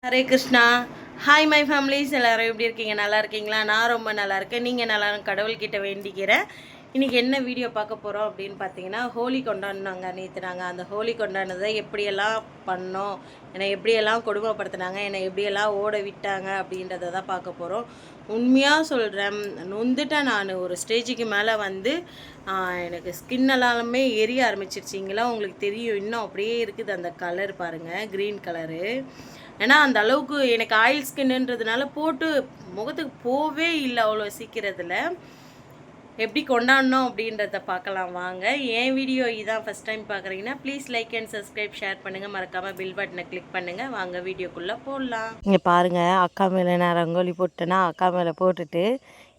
Hare Krishna. Hi my families, எல்லோரும் எப்படி இருக்கீங்க? நல்லா இருக்கீங்களா? நான் ரொம்ப நல்லா இருக்கேன். நீங்கள் நல்லா கடவுள்கிட்ட வேண்டிக்கிறேன். இன்றைக்கி என்ன வீடியோ பார்க்க போகிறோம் அப்படின்னு பார்த்தீங்கன்னா, ஹோலி கொண்டாடினாங்க நேற்று. நாங்கள் அந்த ஹோலி கொண்டாடினதை எப்படியெல்லாம் பண்ணோம், என்னை எப்படியெல்லாம் கொடுமைப்படுத்தினாங்க, என்னை எப்படியெல்லாம் ஓட விட்டாங்க அப்படின்றத தான் பார்க்க போகிறோம். உண்மையாக சொல்கிறேன், நொந்துட்டேன் நான். ஒரு ஸ்டேஜுக்கு மேலே வந்து எனக்கு ஸ்கின் எல்லாமே எரிய ஆரம்பிச்சிருச்சிங்களா. உங்களுக்கு தெரியும், இன்னும் அப்படியே இருக்குது அந்த கலர் பாருங்கள், க்ரீன் கலரு. ஏன்னா அந்த அளவுக்கு எனக்கு ஆயில் ஸ்கின்ன்றதுனால போட்டு முகத்துக்கு போவே இல்லை அவ்வளோ சீக்கிரத்தில். எப்படி கொண்டாடணும் அப்படின்றத பார்க்கலாம் வாங்க. என் வீடியோ இதான் ஃபஸ்ட் டைம் பார்க்குறீங்கன்னா please like and subscribe, share பண்ணுங்கள். மறக்காமல் பில் பட்டனை கிளிக் பண்ணுங்கள். வாங்க வீடியோக்குள்ளே போடலாம். இங்கே பாருங்கள், அக்கா மேலே நான் ரங்கோலி போட்டேன்னா அக்கா மேலே போட்டுட்டு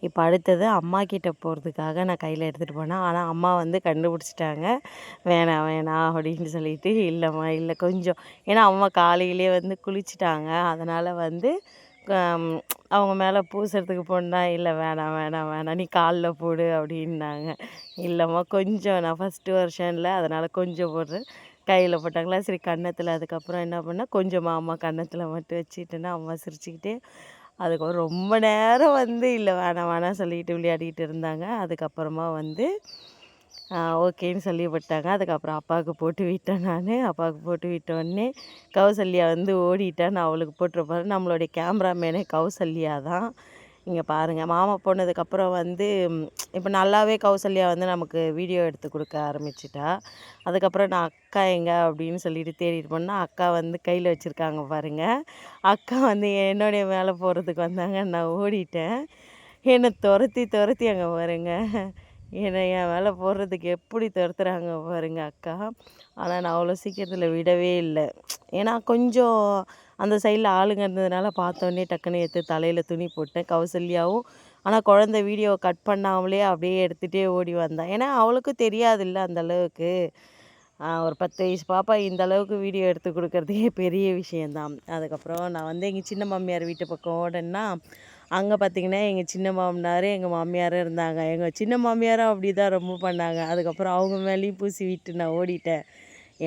இப்போ அடுத்தது அம்மா கிட்டே போகிறதுக்காக நான் கையில் எடுத்துகிட்டு போனேன். ஆனால் அம்மா வந்து கண்டுபிடிச்சிட்டாங்க. வேணாம் வேணாம் அப்படின்னு சொல்லிட்டு, இல்லைம்மா இல்லை கொஞ்சம், ஏன்னா அம்மா காலையிலே வந்து குளிச்சிட்டாங்க. அதனால் வந்து அவங்க மேலே பூசுறதுக்கு போனால், இல்லை வேணாம் வேணாம் வேணாம் நீ காலில் போடு அப்படின்னாங்க. இல்லைம்மா கொஞ்சம், நான் ஃபஸ்ட்டு வருஷம்ல அதனால் கொஞ்சம் போடுறேன். கையில் போட்டாங்களா, சரி கன்னத்தில். அதுக்கப்புறம் என்ன பண்ணால் கொஞ்சமாக அம்மா கன்னத்தில் மட்டும் வச்சுக்கிட்டேன்னா அம்மா சிரிச்சுக்கிட்டே அதுக்கப்புறம் ரொம்ப நேரம் வந்து இல்லை வேணாம் வேணாம் சொல்லிட்டு விளையாடிட்டு இருந்தாங்க. அதுக்கப்புறமா வந்து ஓகேன்னு சொல்லி விட்டாங்க. அதுக்கப்புறம் அப்பாவுக்கு போட்டு விட்டேன் நான். அப்பாவுக்கு போட்டு விட்டோடனே கௌசல்யா வந்து ஓடிட்டா. நான் அவளுக்கு போட்டிருப்பாரு. நம்மளுடைய கேமராமேனே கௌசல்யா தான். இங்கே பாருங்கள், மாமா போனதுக்கப்புறம் வந்து இப்போ நல்லாவே கௌசல்யா வந்து நமக்கு வீடியோ எடுத்து கொடுக்க ஆரம்பிச்சிட்டா. அதுக்கப்புறம் நான் அக்கா எங்கே அப்படின்னு சொல்லிட்டு தேடிட்டு போனால் அக்கா வந்து கையில் வச்சுருக்காங்க பாருங்கள். அக்கா வந்து என்னுடைய மேலே போகிறதுக்கு வந்தாங்க. நான் ஓடிட்டேன். என்னை துரத்தி துரத்தி அங்கே பாருங்க, என்னை என் மேலே போடுறதுக்கு எப்படி துரத்துறாங்க பாருங்க அக்கா. ஆனால் நான் அவ்வளோ சீக்கிரத்தில் விடவே இல்லை. ஏன்னா கொஞ்சம் அந்த சைடில் ஆளுங்க இருந்ததுனால பார்த்தோன்னே டக்குன்னு எடுத்து தலையில் துணி போட்டேன். கௌசல்யாவும் ஆனால் குழந்த வீடியோவை கட் பண்ணாமலே அப்படியே எடுத்துகிட்டே ஓடி வந்தான். ஏன்னா அவளுக்கும் தெரியாதுல்ல அந்தளவுக்கு. ஒரு 10 வயசு பாப்பா இந்த அளவுக்கு வீடியோ எடுத்து கொடுக்குறதே பெரிய விஷயந்தான். அதுக்கப்புறம் நான் வந்து எங்கள் சின்ன மாமியார் வீட்டு பக்கம் ஓடன்னா, அங்கே பார்த்திங்கன்னா எங்கள் சின்ன மாமனார் எங்கள் மாமியாரும் இருந்தாங்க. எங்கள் சின்ன மாமியாரும் அப்படி தான் ரொம்ப பண்ணாங்க. அதுக்கப்புறம் அவங்க மேலேயும் பூசி விட்டு நான் ஓடிட்டேன்.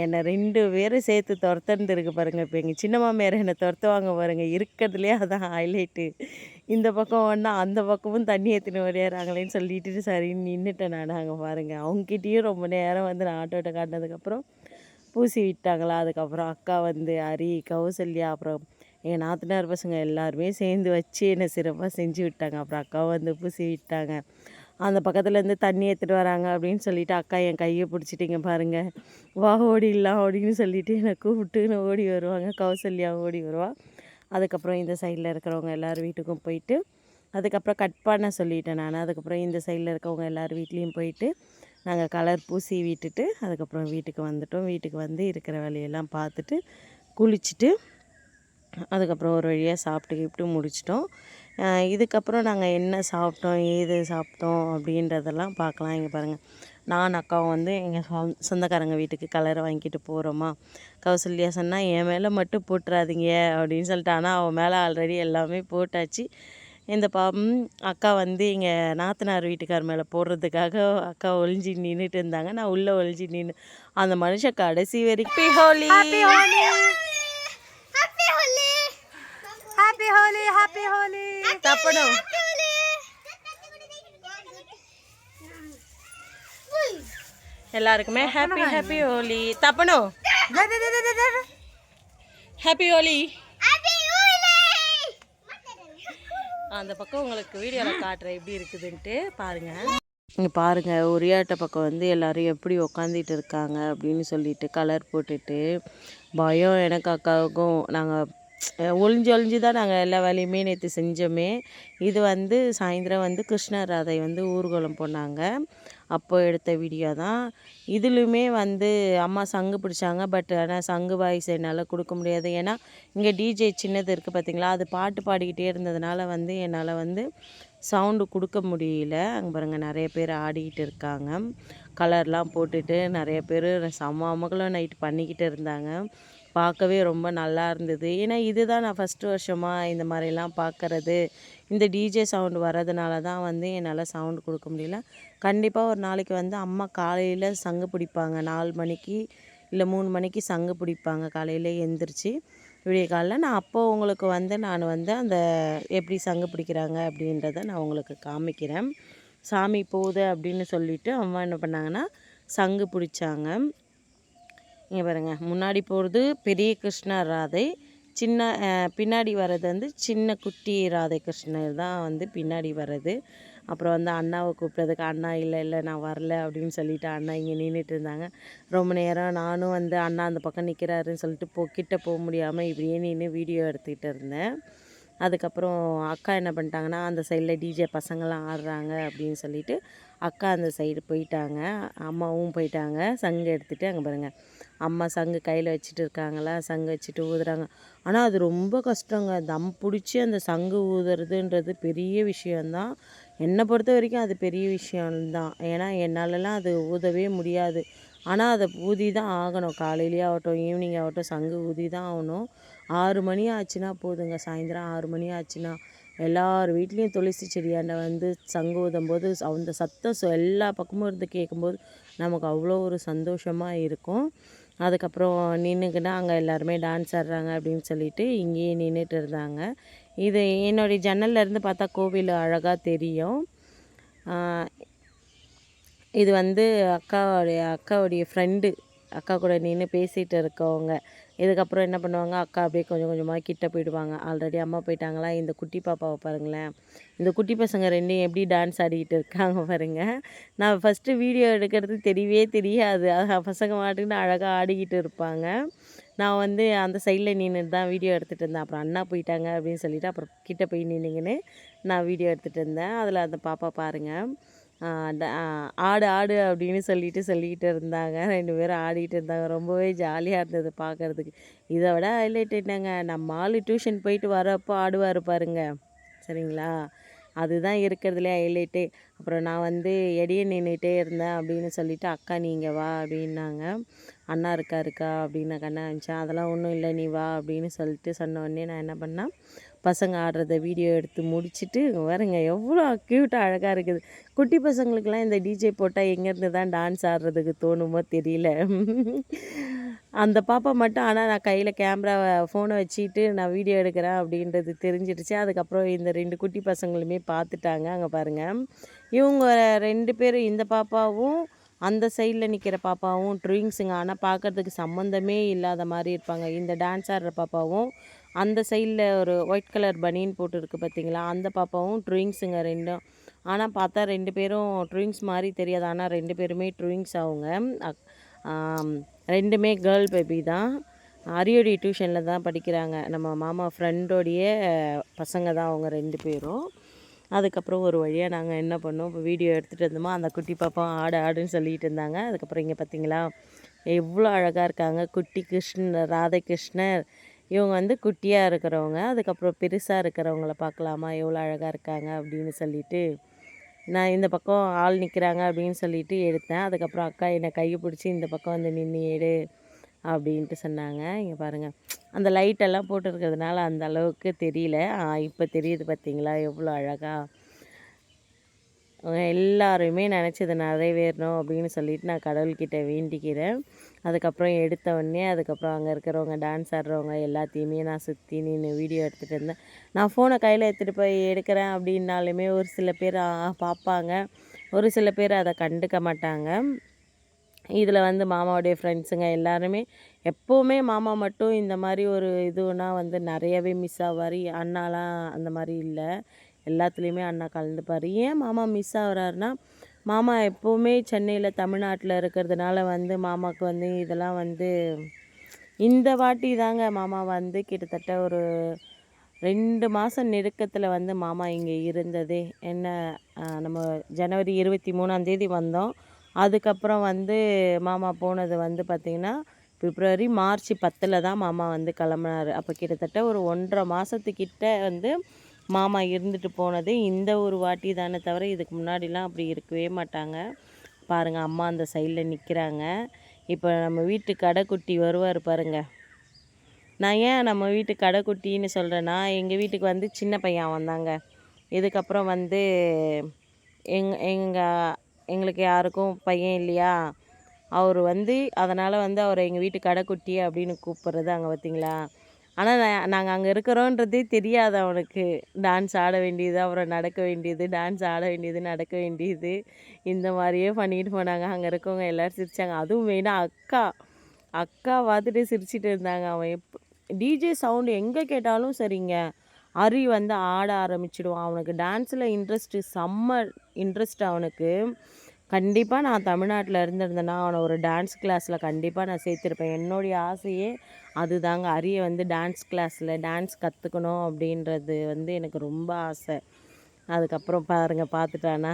என்னை 2 பேரும் சேர்த்து துரத்துறதுருக்கு பாருங்கள். இப்போ எங்கள் சின்ன மாமியார் என்னை துரத்துவாங்க பாருங்கள். இருக்கிறதுலேயே அதான் ஹைலைட்டு. இந்த பக்கம் ஒன்றா அந்த பக்கமும் தண்ணி ஏற்றின்னு ஓடியாராங்களேன்னு சொல்லிட்டு சரின்னு நின்றுட்டேன் நான். அங்கே பாருங்கள், அவங்ககிட்டேயும் ரொம்ப நேரம் வந்து நான் ஆட்டோட்ட காட்டினதுக்கப்புறம் பூசி விட்டாங்களா. அதுக்கப்புறம் அக்கா வந்து ஹரி, கௌசல்யா, அப்புறம் எங்கள் நாத்தனார் பசங்க எல்லாருமே சேர்ந்து வச்சு என்னை சிறப்பாக செஞ்சு விட்டாங்க. அப்புறம் அக்காவை வந்து பூசி விட்டாங்க. அந்த பக்கத்துலேருந்து தண்ணி எடுத்துகிட்டு வராங்க அப்படின்னு சொல்லிவிட்டு அக்கா என் கையை பிடிச்சிட்டிங்க பாருங்கள். வா ஓடிடலாம் அப்படின்னு சொல்லிவிட்டு என்னை கூப்பிட்டுன்னு ஓடி வருவாங்க. கௌசல்யா ஓடி வருவாள். அதுக்கப்புறம் இந்த சைடில் இருக்கிறவங்க எல்லோரும் வீட்டுக்கும் போயிட்டு அதுக்கப்புறம் கட் பண்ண சொல்லிட்டேன் நான். அதுக்கப்புறம் இந்த சைடில் இருக்கவங்க எல்லோரும் வீட்லேயும் போயிட்டு நாங்கள் கலர் பூசி விட்டுட்டு அதுக்கப்புறம் வீட்டுக்கு வந்துட்டோம். வீட்டுக்கு வந்து இருக்கிற வேலையெல்லாம் பார்த்துட்டு குளிச்சுட்டு அதுக்கப்புறம் ஒரு வழியாக சாப்பிட்டு முடிச்சிட்டோம். இதுக்கப்புறம் நாங்கள் என்ன சாப்பிட்டோம், ஏது சாப்பிட்டோம் அப்படின்றதெல்லாம் பார்க்கலாம். இங்கே பாருங்கள், நான் அக்காவும் வந்து எங்கள் சொந்தக்காரங்க வீட்டுக்கு கலரை வாங்கிட்டு போகிறோமா. கௌசல்யா சொன்னால் என் மேலே மட்டும் போட்டுறாதீங்க அப்படின்னு சொல்லிட்டு, ஆனால் அவன் மேலே ஆல்ரெடி எல்லாமே போட்டாச்சு. இந்த அக்கா வந்து இங்கே நாத்தனார் வீட்டுக்கார் மேலே போடுறதுக்காக அக்கா ஒளிஞ்சி நின்றுட்டு இருந்தாங்க. நான் உள்ளே ஒளிஞ்சி நின்று அந்த மனுஷன் கடைசி வரைக்கும் ஹோலி ஹாப்பி ஹோலி ஹாப்பி ஹோலி தப்பணும். எல்லாருக்குமே ஹாப்பி ஹாப்பி ஹோலி தப்பணும். ஹாப்பி ஹோலி. அந்த பக்கம் உங்களுக்கு வீடியோவில் காட்டுறேன் எப்படி இருக்குதுன்ட்டு பாருங்கள். இங்கே பாருங்கள், ஒரியாட்ட பக்கம் வந்து எல்லோரும் எப்படி உக்காந்துட்டு இருக்காங்க அப்படின்னு சொல்லிட்டு கலர் போட்டுட்டு பயம் எனக்கு அக்காவுக்கும். நாங்கள் ஒளிஞ்சு தான் நாங்கள் எல்லா வேலையுமே நேற்று செஞ்சோமே. இது வந்து சாயந்தரம் வந்து கிருஷ்ணர் ராதை வந்து ஊர்வலம் போனாங்க, அப்போ எடுத்த வீடியோ தான். இதுலேயுமே வந்து அம்மா சங்கு பிடிச்சாங்க. பட் ஆனால் சங்கு வாய்ஸ் என்னால் கொடுக்க முடியாது. ஏன்னா இங்கே டிஜே சின்னது இருக்குது பார்த்திங்களா, அது பாட்டு பாடிக்கிட்டே இருந்ததுனால வந்து என்னால் வந்து சவுண்டு கொடுக்க முடியல. அங்கே பாருங்கள், நிறைய பேர் ஆடிக்கிட்டு இருக்காங்க. கலர்லாம் போட்டுட்டு நிறைய பேர் செம்ம அமகலம் நைட்டு பண்ணிக்கிட்டு இருந்தாங்க. பார்க்கவே ரொம்ப நல்லா இருந்தது. ஏன்னா இதுதான் நான் ஃபஸ்ட்டு வருஷமாக இந்த மாதிரிலாம் பார்க்குறது. இந்த டிஜே சவுண்டு வர்றதுனால தான் வந்து என்னால் சவுண்டு கொடுக்க முடியல. கண்டிப்பாக ஒரு நாளைக்கு வந்து அம்மா காலையில் சங்கு பிடிப்பாங்க. 4 மணிக்கு இல்லை 3 மணிக்கு சங்கு பிடிப்பாங்க காலையில் எந்திரிச்சு. விடிய காலைல நான் அப்போது உங்களுக்கு வந்து நான் வந்து அந்த எப்படி சங்கு பிடிக்கிறாங்க அப்படின்றத நான் உங்களுக்கு காமிக்கிறேன். சாமி போகுது அப்படின்னு சொல்லிவிட்டு அம்மா என்ன பண்ணாங்கன்னா சங்கு பிடிச்சாங்க. இங்கே பாருங்கள், முன்னாடி போகிறது பெரிய கிருஷ்ணர் ராதை, சின்ன பின்னாடி வர்றது வந்து சின்ன குட்டி ராதை கிருஷ்ணர் தான் வந்து பின்னாடி வர்றது. அப்புறம் வந்து அண்ணாவை கூப்பிட்டதுக்கு அண்ணா இல்லை இல்லை நான் வரல அப்படின்னு சொல்லிவிட்டு அண்ணா இங்கே நின்றுட்டு இருந்தாங்க. ரொம்ப நேரம் நானும் வந்து அண்ணா அந்த பக்கம் நிற்கிறாருன்னு சொல்லிட்டு கிட்ட போக முடியாமல் இப்படியே நின்று வீடியோ எடுத்துக்கிட்டு இருந்தேன். அதுக்கப்புறம் அக்கா என்ன பண்ணிட்டாங்கன்னா அந்த சைடில் டிஜே பசங்கள்லாம் ஆடுறாங்க அப்படின்னு சொல்லிட்டு அக்கா அந்த சைடு போயிட்டாங்க, அம்மாவும் போயிட்டாங்க. சங்கு எடுத்துகிட்டு அங்கே பாருங்கள், அம்மா சங்கு கையில் வச்சுட்டு இருக்காங்களா, சங்கு வச்சுட்டு ஊதுறாங்க. ஆனால் அது ரொம்ப கஷ்டங்க, தம் பிடிச்சி அந்த சங்கு ஊதுறதுன்றது பெரிய விஷயந்தான். என்னை பொறுத்த வரைக்கும் அது பெரிய விஷயம்தான். ஏன்னா என்னாலலாம் அது ஊதவே முடியாது. ஆனால் அதை ஊதி தான் ஆகணும். காலையிலேயே ஆகட்டும், ஈவினிங் ஆகட்டும், சங்கு ஊதி தான் ஆகணும். 6 மணி ஆச்சுன்னா போதுங்க, சாயந்தரம் 6 மணி ஆச்சுன்னா எல்லார் வீட்லேயும் துளசி செடியாண்ட வந்து சங்கு ஊதும்போது அந்த சத்தம் எல்லா பக்கமும் இருந்து கேட்கும்போது நமக்கு அவ்வளோ ஒரு சந்தோஷமாக இருக்கும். அதுக்கப்புறம் நின்றுக்கினா அங்கே எல்லாருமே டான்ஸ் ஆடுறாங்க அப்படின்னு சொல்லிட்டு இங்கேயே நின்றுட்டு இருந்தாங்க. இது என்னுடைய ஜன்னல்லேருந்து பார்த்தா கோவில் அழகாக தெரியும். இது வந்து அக்காவுடைய ஃப்ரெண்டு, அக்கா கூட நின்று பேசிகிட்டு இருக்கவங்க. இதுக்கப்புறம் என்ன பண்ணுவாங்க, அக்கா அப்படியே கொஞ்சம் கொஞ்சமாக கிட்ட போயிடுவாங்க. ஆல்ரெடி அம்மா போயிட்டாங்களா. இந்த குட்டி பாப்பாவை பாருங்களேன், இந்த குட்டி பசங்க ரெண்டையும் எப்படி டான்ஸ் ஆடிக்கிட்டு இருக்காங்க பாருங்கள். நான் ஃபஸ்ட்டு வீடியோ எடுக்கிறது தெரியவே தெரியாது, பசங்க மாட்டுக்குன்னு அழகாக ஆடிக்கிட்டு இருப்பாங்க. நான் வந்து அந்த சைடில் நின்றுட்டு தான் வீடியோ எடுத்துகிட்டு இருந்தேன். அப்புறம் அண்ணா போயிட்டாங்க அப்படின்னு சொல்லிவிட்டு அப்புறம் கிட்டே போய் நின்றுங்கன்னு நான் வீடியோ எடுத்துகிட்டு இருந்தேன். அதில் அந்த பாப்பா பாருங்கள், ஆடு ஆடு அப்படின்னு சொல்லிக்கிட்டு இருந்தாங்க. 2 பேரும் ஆடிட்டு இருந்தாங்க. ரொம்பவே ஜாலியாக இருந்தது பார்க்குறதுக்கு. இதை விட ஹைலைட் என்னங்க, நம்ம ஆள் டியூஷன் போயிட்டு வரப்போ ஆடுவார் பாருங்க, சரிங்களா, அதுதான் இருக்கிறதுலே ஹைலைட்டே. அப்புறம் நான் வந்து எடையே நின்றுட்டே இருந்தேன் அப்படின்னு சொல்லிவிட்டு அக்கா நீங்கள் வா அப்படின்னாங்க. அண்ணா இருக்காருக்கா அப்படின்னு கண்ணா அனுப்பிச்சேன். அதெல்லாம் ஒன்றும் இல்லை நீ வா அப்படின்னு சொல்லிட்டு சொன்னோடனே நான் என்ன பண்ணேன், பசங்க ஆடுறத வீடியோ எடுத்து முடிச்சுட்டு பாருங்க எவ்வளோ க்யூட்டாக அழகாக இருக்குது. குட்டி பசங்களுக்கெல்லாம் இந்த டிஜே போட்டால் எங்கேருந்து தான் டான்ஸ் ஆடுறதுக்கு தோணுமோ தெரியல. அந்த பாப்பா மட்டும், ஆனால் நான் கையில் ஃபோனை வச்சுட்டு நான் வீடியோ எடுக்கிறேன் அப்படின்றது தெரிஞ்சிடுச்சு. அதுக்கப்புறம் இந்த 2 குட்டி பசங்களுமே பார்த்துட்டாங்க. அங்கே பாருங்கள், இவங்க 2 பேரும், இந்த பாப்பாவும் அந்த சைடில் நிற்கிற பாப்பாவும் ட்வின்ஸுங்க. ஆனால் பார்க்குறதுக்கு சம்மந்தமே இல்லாத மாதிரி இருப்பாங்க. இந்த டான்ஸ் ஆடுற பாப்பாவும் அந்த சைடில் ஒரு ஒயிட் கலர் பனியன் போட்டுருக்கு பார்த்தீங்களா, அந்த பாப்பாவும் ட்வின்ஸுங்க 2ம். ஆனால் பார்த்தா 2 பேரும் ட்வின்ஸ் மாதிரி தெரியாது, ஆனால் 2 பேருமே ட்வின்ஸ் அவங்க. 2மே கேர்ள் பேபி தான். அரியடி டியூஷனில் தான் படிக்கிறாங்க. நம்ம மாமா ஃப்ரெண்டோடைய பசங்க தான் அவங்க 2 பேரும். அதுக்கப்புறம் ஒரு வழியாக நாங்கள் என்ன பண்ணோம், இப்போ வீடியோ எடுத்துகிட்டு இருந்தோமோ அந்த குட்டி பாப்பா ஆடு ஆடுன்னு சொல்லிகிட்டு இருந்தாங்க. அதுக்கப்புறம் இங்கே பார்த்தீங்களா எவ்வளோ அழகாக இருக்காங்க, குட்டி கிருஷ்ணர் ராதை கிருஷ்ணர். இவங்க வந்து குட்டியாக இருக்கிறவங்க. அதுக்கப்புறம் பெருசாக இருக்கிறவங்கள பார்க்கலாமா எவ்வளோ அழகாக இருக்காங்க அப்படின்னு சொல்லிட்டு நான் இந்த பக்கம் ஆள் நிற்கிறாங்க அப்படின்னு சொல்லிட்டு எடுத்தேன். அதுக்கப்புறம் அக்கா என்னை கையை பிடிச்சி இந்த பக்கம் வந்து நின்று எடு அப்படின்ட்டு சொன்னாங்க. இங்கே பாருங்கள், அந்த லைட்டெல்லாம் போட்டுருக்கிறதுனால அந்த அளவுக்கு தெரியல. இப்போ தெரியுது பார்த்தீங்களா எவ்வளோ அழகாக. எல்லாருமே நினச்சது நிறைவேறணும் அப்படின்னு சொல்லிட்டு நான் கடவுள்கிட்ட வேண்டிக்கிறேன். அதுக்கப்புறம் எடுத்த உடனே அதுக்கப்புறம் அங்கே இருக்கிறவங்க டான்ஸ் ஆடுறவங்க எல்லாத்தையுமே நான் சுற்றி நின்று வீடியோ எடுத்துகிட்டு இருந்தேன். நான் ஃபோனை கையில் எடுத்துகிட்டு போய் எடுக்கிறேன் அப்படின்னாலுமே ஒரு சில பேர் பார்ப்பாங்க, ஒரு சில பேர் அதை கண்டுக்க மாட்டாங்க. இதில் வந்து மாமாவுடைய ஃப்ரெண்ட்ஸுங்க எல்லாருமே எப்போவுமே மாமா மட்டும் இந்த மாதிரி ஒரு இதுனா வந்து நிறையவே மிஸ் ஆவார். அண்ணாலாம் அந்த மாதிரி இல்லை, எல்லாத்துலேயுமே அண்ணா கலந்துப்பார். ஏன் மாமா மிஸ் ஆகிறாருன்னா, மாமா எப்போவுமே சென்னையில் தமிழ்நாட்டில் இருக்கிறதுனால வந்து மாமாவுக்கு வந்து இதெல்லாம் வந்து இந்த வாட்டி தாங்க மாமா வந்து கிட்டத்தட்ட ஒரு 2 மாதம் நெருக்கத்தில் வந்து மாமா இங்கே இருந்ததே. என்ன, நம்ம ஜனவரி 23ஆந்தேதி வந்தோம். அதுக்கப்புறம் வந்து மாமா போனது வந்து பார்த்திங்கன்னா பிப்ரவரி மார்ச் 10 தான் மாமா வந்து கிளம்புனார். அப்போ கிட்டத்தட்ட ஒரு 1.5 மாதத்துக்கிட்ட வந்து மாமா இருந்துட்டு போனது இந்த ஒரு வாட்டி தானே தவிர இதுக்கு முன்னாடிலாம் அப்படி இருக்கவே மாட்டாங்க. பாருங்கள், அம்மா அந்த சைடில் நிற்கிறாங்க. இப்போ நம்ம வீட்டு கடைக்குட்டி வருவார் பாருங்கள். நான் ஏன் நம்ம வீட்டு கடைக்குட்டின்னு சொல்கிறேன்னா, எங்கள் வீட்டுக்கு வந்து சின்ன பையன் வந்தாங்க. இதுக்கப்புறம் வந்து எங்களுக்கு யாருக்கும் பையன் இல்லையா, அவர் வந்து அதனால் வந்து அவரை எங்கள் வீட்டு கடைக்குட்டி அப்படின்னு கூப்பிட்றது அங்கே பார்த்தீங்களா. ஆனால் நாங்கள் அங்கே இருக்கிறோன்றதே தெரியாது அவனுக்கு. டான்ஸ் ஆட வேண்டியது, அப்புறம் நடக்க வேண்டியது, டான்ஸ் ஆட வேண்டியது, நடக்க வேண்டியது, இந்த மாதிரியே பண்ணிட்டு போனாங்க. அங்கே இருக்கவங்க எல்லோரும் சிரித்தாங்க. அதுவும் மெயினாக அக்கா பார்த்துட்டு சிரிச்சிட்டு இருந்தாங்க. அவன் டிஜே சவுண்டு எங்கே கேட்டாலும் சரிங்க, அரி வந்து ஆட ஆரம்பிச்சிடுவான். அவனுக்கு டான்ஸில் செம்ம இன்ட்ரெஸ்ட் அவனுக்கு. கண்டிப்பாக நான் தமிழ்நாட்டில் இருந்திருந்தேன்னா அவனை ஒரு டான்ஸ் கிளாஸில் கண்டிப்பாக நான் சேர்த்துருப்பேன். என்னுடைய ஆசையே அதுதாங்க. அரிய வந்து டான்ஸ் கற்றுக்கணும் அப்படின்றது வந்து எனக்கு ரொம்ப ஆசை. அதுக்கப்புறம் பார்த்துட்டானா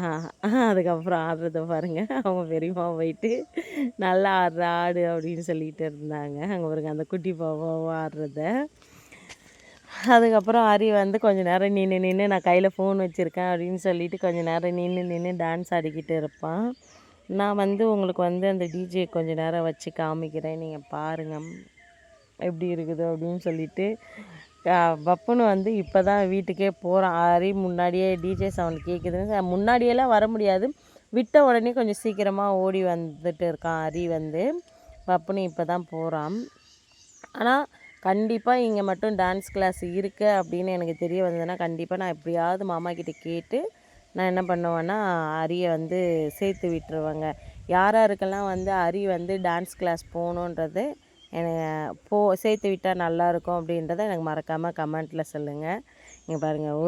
அதுக்கப்புறம் ஆடுறத பாருங்கள். அவங்க பெரியம்மா போயிட்டு நல்லா ஆடு அப்படின்னு சொல்லிட்டு இருந்தாங்க. அங்கே பாருங்க அந்த குட்டி பாப்பாவும் ஆடுறத. அதுக்கப்புறம் அரி வந்து கொஞ்சம் நேரம் நின்று நான் கையில் ஃபோன் வச்சுருக்கேன் அப்படின்னு சொல்லிட்டு கொஞ்சம் நேரம் நின்று டான்ஸ் ஆடிக்கிட்டு இருப்பான். நான் வந்து உங்களுக்கு வந்து அந்த டிஜே கொஞ்சம் நேரம் வச்சு காமிக்கிறேன், நீங்கள் பாருங்கள் எப்படி இருக்குது அப்படின்னு சொல்லிட்டு. பப்புன்னு வந்து இப்போ தான் வீட்டுக்கே போகிறான். அரி முன்னாடியே டிஜே சவுண்ட் கேட்குதுன்னு முன்னாடியெல்லாம் வர முடியாது, விட்ட உடனே கொஞ்சம் சீக்கிரமாக ஓடி வந்துட்டு இருக்கான் அரி வந்து. பப்புன்னு இப்போ தான் போகிறான். ஆனால் கண்டிப்பாக இங்கே மட்டும் டான்ஸ் கிளாஸ் இருக்குது அப்படின்னு எனக்கு தெரிய வந்ததுன்னா கண்டிப்பாக நான் எப்படியாவது மாமா கிட்டே கேட்டு நான் என்ன பண்ணுவேன்னா அரியை வந்து சேர்த்து விட்டுருவேங்க. யாராருக்கெல்லாம் வந்து அரி வந்து டான்ஸ் கிளாஸ் போகணுன்றது எனக்கு சேர்த்து விட்டால் நல்லாயிருக்கும் அப்படின்றத எனக்கு மறக்காமல் கமெண்ட்டில் சொல்லுங்கள். இங்கே பாருங்கள்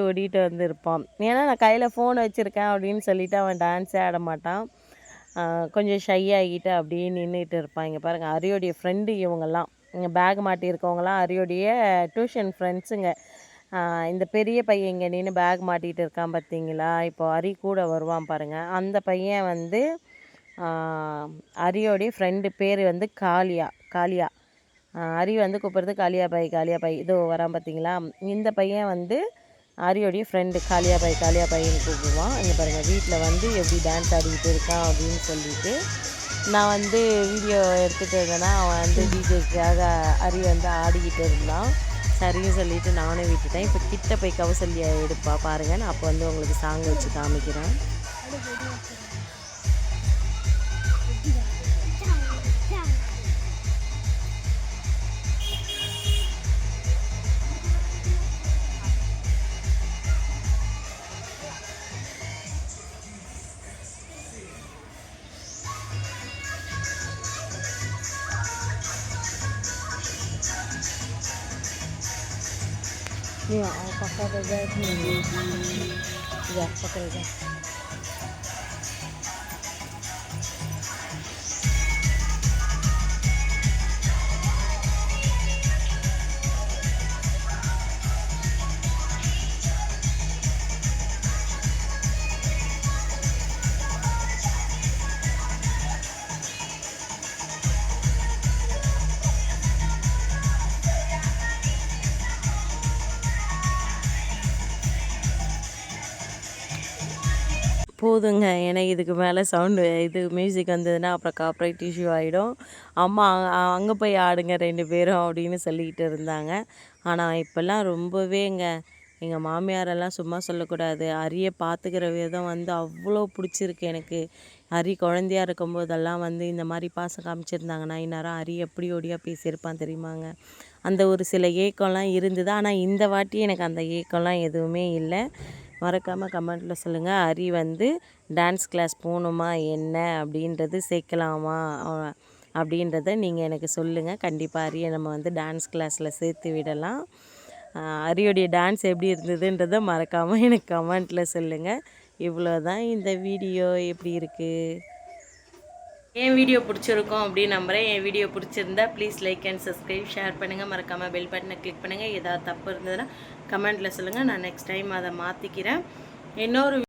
ஓடிட்டு வந்து இருப்பான். ஏன்னா நான் கையில் ஃபோன் வச்சுருக்கேன் அப்படின்னு சொல்லிவிட்டு அவன் டான்ஸே ஆட மாட்டான். கொஞ்சம் ஷை ஆகிட்டு அப்படியே நின்றுட்டு இருப்பான். இங்கே பாருங்கள் அரியோடைய ஃப்ரெண்டு இவங்கெல்லாம், இங்கே பேக் மாட்டியிருக்கவங்களாம் அரியோடைய டியூஷன் ஃப்ரெண்ட்ஸுங்க. இந்த பெரிய பையன் இங்கே நின்று பேக் மாட்டிகிட்டு இருக்கான் பார்த்தீங்களா, இப்போ அரி கூட வருவான் பாருங்கள். அந்த பையன் வந்து அரியோடைய ஃப்ரெண்டு, பேர் வந்து காளியா. அரி வந்து கூப்பிட்றது காளியா பை இதோ வரான் பார்த்தீங்களா. இந்த பையன் வந்து அரியோடைய ஃப்ரெண்டு காளியா பையன்னு கூப்பிடுவான். இங்கே பாருங்கள் வீட்டில் வந்து எப்படி டான்ஸ் ஆடிக்கிட்டு இருக்கான் அப்படின்னு சொல்லிட்டு நான் வந்து வீடியோ எடுத்துகிட்டு இருந்தேன்னா அவன் வந்து டிஜேக்காக அரி வந்து ஆடிக்கிட்டு இருந்தான். சரின்னு சொல்லிவிட்டு நானே விட்டுட்டேன். இப்போ கிட்ட போய் கௌசல்யா எடுப்பா பாருங்கள். நான் அப்போ வந்து உங்களுக்கு சாங் வச்சு காமிக்கிறேன். Nih, pakai bebek nih. Ya, pakai bebek. போதுங்க, ஏன்னா இதுக்கு மேலே இது மியூசிக் வந்ததுன்னா அப்புறம் காப்பரேட் இஷ்யூ ஆகிடும். அம்மா அங்கே போய் ஆடுங்க 2 பேரும் அப்படின்னு சொல்லிக்கிட்டு இருந்தாங்க. ஆனால் இப்போல்லாம் ரொம்பவேங்க எங்கள் மாமியாரெல்லாம் சும்மா சொல்லக்கூடாது. அரியை பார்த்துக்கிற விதம் வந்து அவ்வளோ பிடிச்சிருக்கு எனக்கு. அரி குழந்தையாக இருக்கும்போதெல்லாம் வந்து இந்த மாதிரி பாசம் காமிச்சிருந்தாங்கன்னா இந்நேரம் அரி எப்படி ஓடியாக பேசியிருப்பான் தெரியுமாங்க. அந்த ஒரு சில ஏக்கம்லாம் இருந்தது. ஆனால் இந்த வாட்டி எனக்கு அந்த ஏக்கம்லாம் எதுவுமே இல்லை. மறக்காமல் கமெண்ட்டில் சொல்லுங்கள். அரி வந்து டான்ஸ் கிளாஸ் போகணுமா என்ன அப்படின்றது, சேர்க்கலாமா அப்படின்றத நீங்கள் எனக்கு சொல்லுங்கள். கண்டிப்பாக அரியை நம்ம வந்து டான்ஸ் கிளாஸில் சேர்த்து விடலாம். அரியோடைய டான்ஸ் எப்படி இருந்ததுன்றதை மறக்காமல் எனக்கு கமெண்ட்டில் சொல்லுங்கள். இவ்வளோ தான் இந்த வீடியோ. எப்படி இருக்குது? என் வீடியோ பிடிச்சிருக்கோம் அப்படின்னு நம்புகிறேன். என் வீடியோ பிடிச்சிருந்தா please like and subscribe, share பண்ணுங்கள். மறக்காமல் பெல் பட்டனை கிளிக் பண்ணுங்கள். ஏதாவது தப்பு இருந்ததுன்னா கமெண்ட்டில் சொல்லுங்கள். நான் நெக்ஸ்ட் டைம் அதை மாற்றிக்கிறேன். இன்னொரு